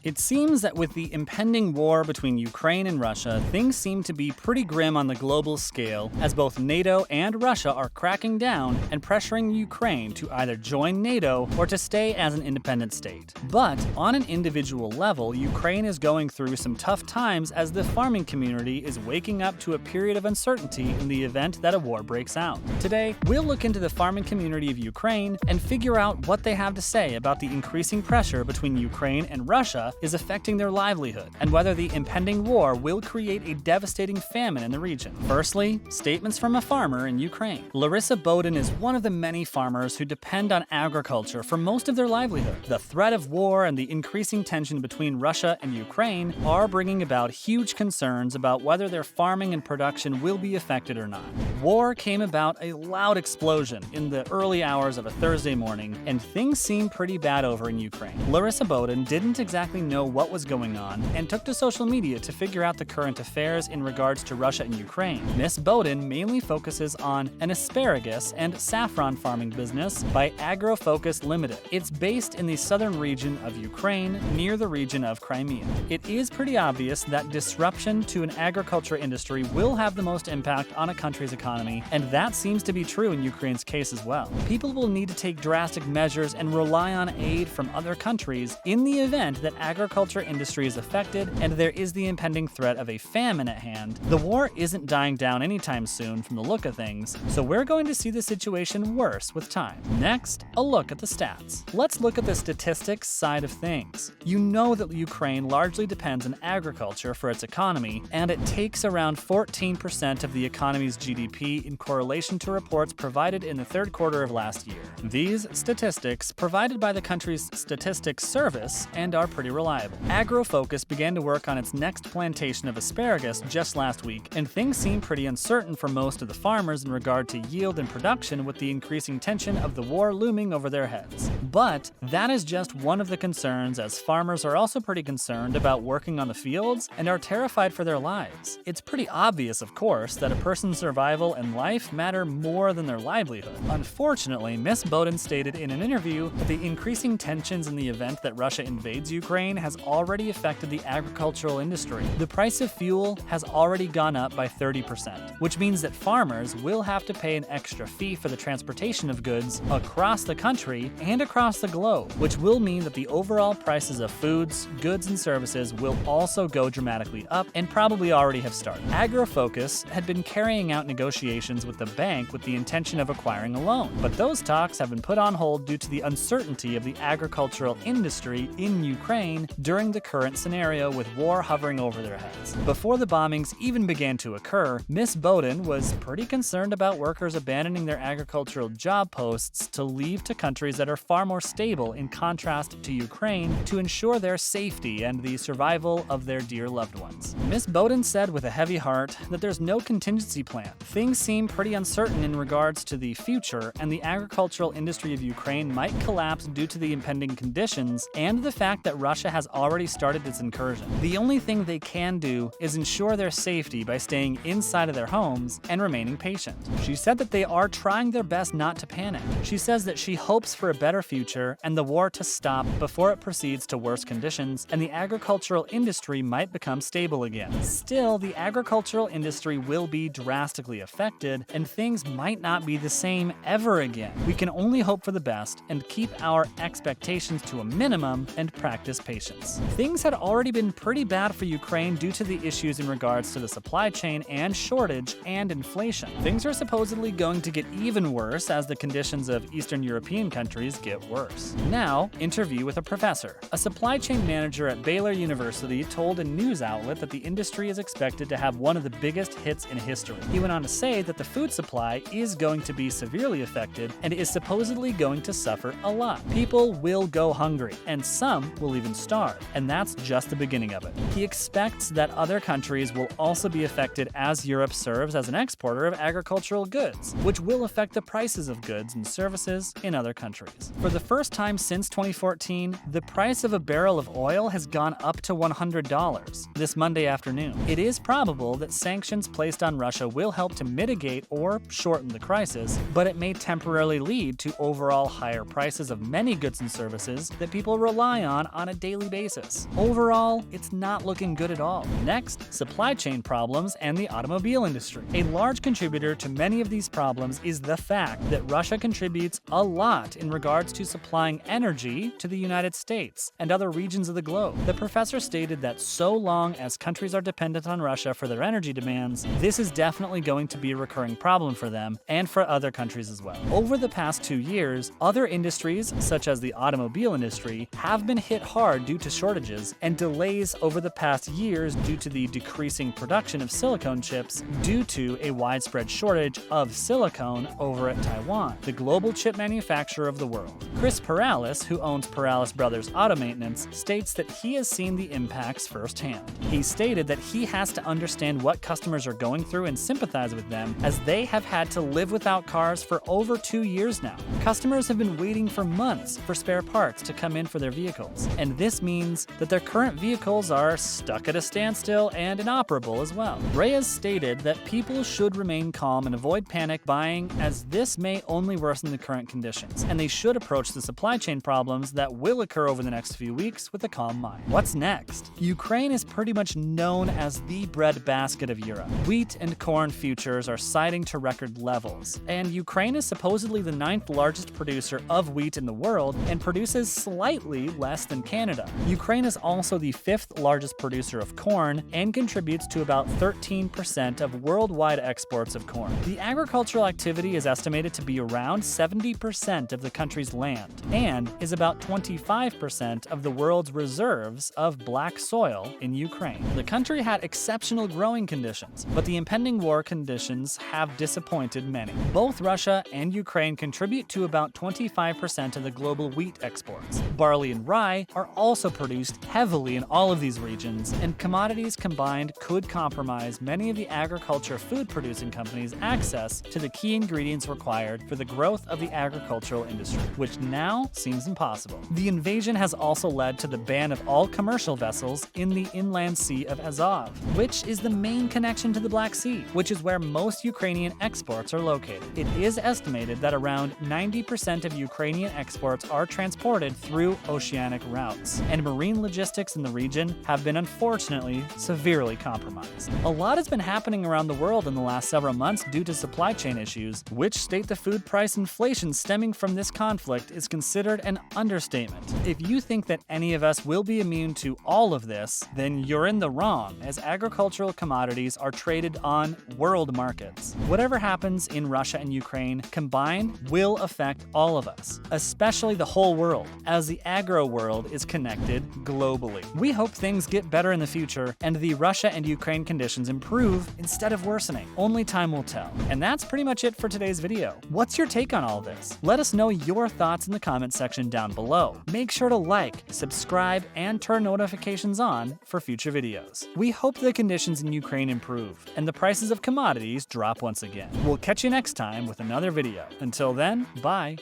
It seems that with the impending war between Ukraine and Russia, things seem to be pretty grim on the global scale, as both NATO and Russia are cracking down and pressuring Ukraine to either join NATO or to stay as an independent state. But on an individual level, Ukraine is going through some tough times as the farming community is waking up to a period of uncertainty in the event that a war breaks out. Today, we'll look into the farming community of Ukraine and figure out what they have to say about the increasing pressure between Ukraine and Russia is affecting their livelihood, and whether the impending war will create a devastating famine in the region. Firstly, statements from a farmer in Ukraine. Larissa Boden is one of the many farmers who depend on agriculture for most of their livelihood. The threat of war and the increasing tension between Russia and Ukraine are bringing about huge concerns about whether their farming and production will be affected or not. War came about a loud explosion in the early hours of a Thursday morning, and things seem pretty bad over in Ukraine. Larissa Boden didn't exactly know what was going on and took to social media to figure out the current affairs in regards to Russia and Ukraine. Miss Boden mainly focuses on an asparagus and saffron farming business by Agro-focus Limited. It's based in the southern region of Ukraine, near the region of Crimea. It is pretty obvious that disruption to an agriculture industry will have the most impact on a country's economy, and that seems to be true in Ukraine's case as well. People will need to take drastic measures and rely on aid from other countries in the event that agriculture industry is affected and there is the impending threat of a famine at hand. The war isn't dying down anytime soon from the look of things, so we're going to see the situation worse with time. Next, a look at the stats. Let's look at the statistics side of things. You know that Ukraine largely depends on agriculture for its economy, and it takes around 14% of the economy's GDP in correlation to reports provided in the third quarter of last year. These statistics provided by the country's statistics service and are pretty reliable. Agro-focus began to work on its next plantation of asparagus just last week, and things seem pretty uncertain for most of the farmers in regard to yield and production with the increasing tension of the war looming over their heads. But that is just one of the concerns, as farmers are also pretty concerned about working on the fields and are terrified for their lives. It's pretty obvious, of course, that a person's survival and life matter more than their livelihood. Unfortunately, Miss Boden stated in an interview that the increasing tensions in the event that Russia invades Ukraine has already affected the agricultural industry. The price of fuel has already gone up by 30%, which means that farmers will have to pay an extra fee for the transportation of goods across the country and across the globe, which will mean that the overall prices of foods, goods, and services will also go dramatically up and probably already have started. Agro-focus had been carrying out negotiations with the bank with the intention of acquiring a loan, but those talks have been put on hold due to the uncertainty of the agricultural industry in Ukraine during the current scenario with war hovering over their heads. Before the bombings even began to occur, Miss Boden was pretty concerned about workers abandoning their agricultural job posts to leave to countries that are far more stable in contrast to Ukraine to ensure their safety and the survival of their dear loved ones. Miss Boden said with a heavy heart that there's no contingency plan. Things seem pretty uncertain in regards to the future, and the agricultural industry of Ukraine might collapse due to the impending conditions and the fact that Russia has already started its incursion. The only thing they can do is ensure their safety by staying inside of their homes and remaining patient. She said that they are trying their best not to panic. She says that she hopes for a better future and the war to stop before it proceeds to worse conditions and the agricultural industry might become stable again. Still, the agricultural industry will be drastically affected and things might not be the same ever again. We can only hope for the best and keep our expectations to a minimum and practice patience. Things had already been pretty bad for Ukraine due to the issues in regards to the supply chain and shortage and inflation. Things are supposedly going to get even worse as the conditions of Eastern European countries get worse. Now, interview with a professor. A supply chain manager at Baylor University told a news outlet that the industry is expected to have one of the biggest hits in history. He went on to say that the food supply is going to be severely affected and is supposedly going to suffer a lot. People will go hungry, and some will even starve, and that's just the beginning of it. He expects that other countries will also be affected as Europe serves as an exporter of agricultural goods, which will affect the prices of goods and services in other countries. For the first time since 2014, the price of a barrel of oil has gone up to $100 this Monday afternoon. It is probable that sanctions placed on Russia will help to mitigate or shorten the crisis, but it may temporarily lead to overall higher prices of many goods and services that people rely on a daily daily basis. Overall, it's not looking good at all. Next, supply chain problems and the automobile industry. A large contributor to many of these problems is the fact that Russia contributes a lot in regards to supplying energy to the United States and other regions of the globe. The professor stated that so long as countries are dependent on Russia for their energy demands, this is definitely going to be a recurring problem for them and for other countries as well. Over the past 2 years, other industries, such as the automobile industry, have been hit hard due to shortages and delays over the past years due to the decreasing production of silicone chips due to a widespread shortage of silicone over at Taiwan, the global chip manufacturer of the world. Chris Perales, who owns Perales Brothers Auto Maintenance, states that he has seen the impacts firsthand. He stated that he has to understand what customers are going through and sympathize with them, as they have had to live without cars for over 2 years now. Customers have been waiting for months for spare parts to come in for their vehicles, and this means that their current vehicles are stuck at a standstill and inoperable as well. Reyes stated that people should remain calm and avoid panic buying, as this may only worsen the current conditions, and they should approach the supply chain problems that will occur over the next few weeks with a calm mind. What's next? Ukraine is pretty much known as the breadbasket of Europe. Wheat and corn futures are citing to record levels, and Ukraine is supposedly the 9th largest producer of wheat in the world and produces slightly less than Canada. Ukraine is also the 5th largest producer of corn and contributes to about 13% of worldwide exports of corn. The agricultural activity is estimated to be around 70% of the country's land and is about 25% of the world's reserves of black soil in Ukraine. The country had exceptional growing conditions, but the impending war conditions have disappointed many. Both Russia and Ukraine contribute to about 25% of the global wheat exports. Barley and rye are also produced heavily in all of these regions, and commodities combined could compromise many of the agriculture food-producing companies' access to the key ingredients required for the growth of the agricultural industry, which now seems impossible. The invasion has also led to the ban of all commercial vessels in the inland Sea of Azov, which is the main connection to the Black Sea, which is where most Ukrainian exports are located. It is estimated that around 90% of Ukrainian exports are transported through oceanic routes, and marine logistics in the region have been unfortunately severely compromised. A lot has been happening around the world in the last several months due to supply chain issues, which state the food price inflation stemming from this conflict is considered an understatement. If you think that any of us will be immune to all of this, then you're in the wrong, as agricultural commodities are traded on world markets. Whatever happens in Russia and Ukraine combined will affect all of us, especially the whole world, as the agro world is connected globally. We hope things get better in the future and the Russia and Ukraine conditions improve instead of worsening. Only time will tell. And that's pretty much it for today's video. What's your take on all this? Let us know your thoughts in the comment section down below. Make sure to like, subscribe, and turn notifications on for future videos. We hope the conditions in Ukraine improve and the prices of commodities drop once again. We'll catch you next time with another video. Until then, bye.